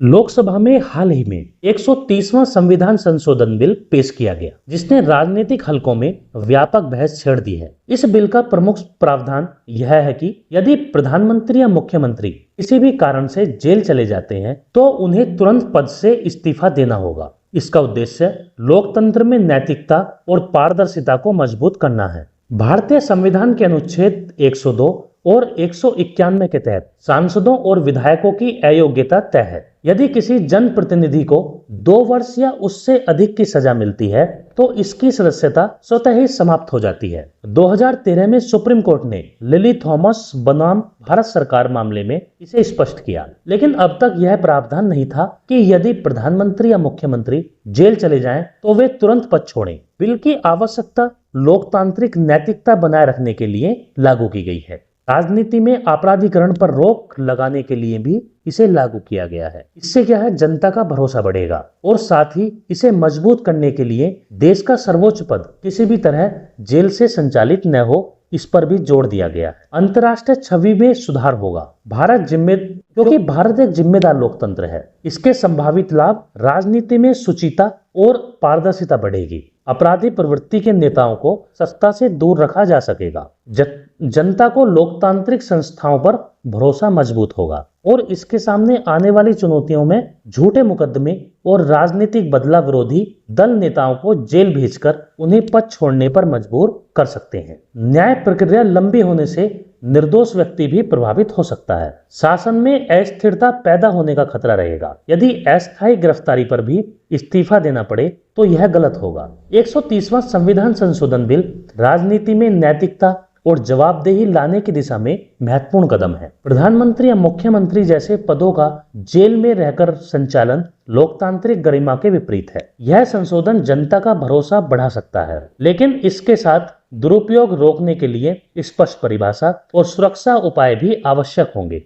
लोकसभा में हाल ही में 130वां संविधान संशोधन बिल पेश किया गया, जिसने राजनीतिक हलकों में व्यापक बहस छेड़ दी है। इस बिल का प्रमुख प्रावधान यह है कि यदि प्रधानमंत्री या मुख्यमंत्री किसी भी कारण से जेल चले जाते हैं, तो उन्हें तुरंत पद से इस्तीफा देना होगा। इसका उद्देश्य लोकतंत्र में नैतिकता और पारदर्शिता को मजबूत करना है। भारतीय संविधान के अनुच्छेद 102 और 191 के तहत सांसदों और विधायकों की अयोग्यता तय है। यदि किसी जनप्रतिनिधि को 2 वर्ष या उससे अधिक की सजा मिलती है, तो इसकी सदस्यता स्वतः ही समाप्त हो जाती है। 2013 में सुप्रीम कोर्ट ने लिली थॉमस बनाम भारत सरकार मामले में इसे स्पष्ट किया, लेकिन अब तक यह प्रावधान नहीं था कि यदि प्रधानमंत्री या मुख्यमंत्री जेल चले जाएं, तो वे तुरंत पद छोड़ें। बिल की आवश्यकता लोकतांत्रिक नैतिकता बनाए रखने के लिए लागू की गई है। राजनीति में आपराधिकरण पर रोक लगाने के लिए भी इसे लागू किया गया है। इससे क्या है, जनता का भरोसा बढ़ेगा और साथ ही इसे मजबूत करने के लिए देश का सर्वोच्च पद किसी भी तरह जेल से संचालित न हो, इस पर भी जोर दिया गया है। अंतर्राष्ट्रीय छवि में सुधार होगा। क्योंकि भारत एक जिम्मेदार लोकतंत्र है, इसके संभावित लाभ राजनीति में शुचिता और पारदर्शिता बढ़ेगी। अपराधी प्रवृत्ति के नेताओं को सत्ता से दूर रखा जा सकेगा। जनता को लोकतांत्रिक संस्थाओं पर भरोसा मजबूत होगा और इसके सामने आने वाली चुनौतियों में झूठे मुकदमे और राजनीतिक बदलाव विरोधी दल नेताओं को जेल भेजकर उन्हें पद छोड़ने पर मजबूर कर सकते हैं। न्याय प्रक्रिया लंबी होने से निर्दोष व्यक्ति भी प्रभावित हो सकता है। शासन में अस्थिरता पैदा होने का खतरा रहेगा। यदि अस्थायी गिरफ्तारी पर भी इस्तीफा देना पड़े, तो यह गलत होगा। 130वां संविधान संशोधन बिल राजनीति में नैतिकता और जवाबदेही लाने की दिशा में महत्वपूर्ण कदम है। प्रधानमंत्री या मुख्यमंत्री जैसे पदों का जेल में रहकर संचालन लोकतांत्रिक गरिमा के विपरीत है। यह संशोधन जनता का भरोसा बढ़ा सकता है, लेकिन इसके साथ दुरुपयोग रोकने के लिए स्पष्ट परिभाषा और सुरक्षा उपाय भी आवश्यक होंगे।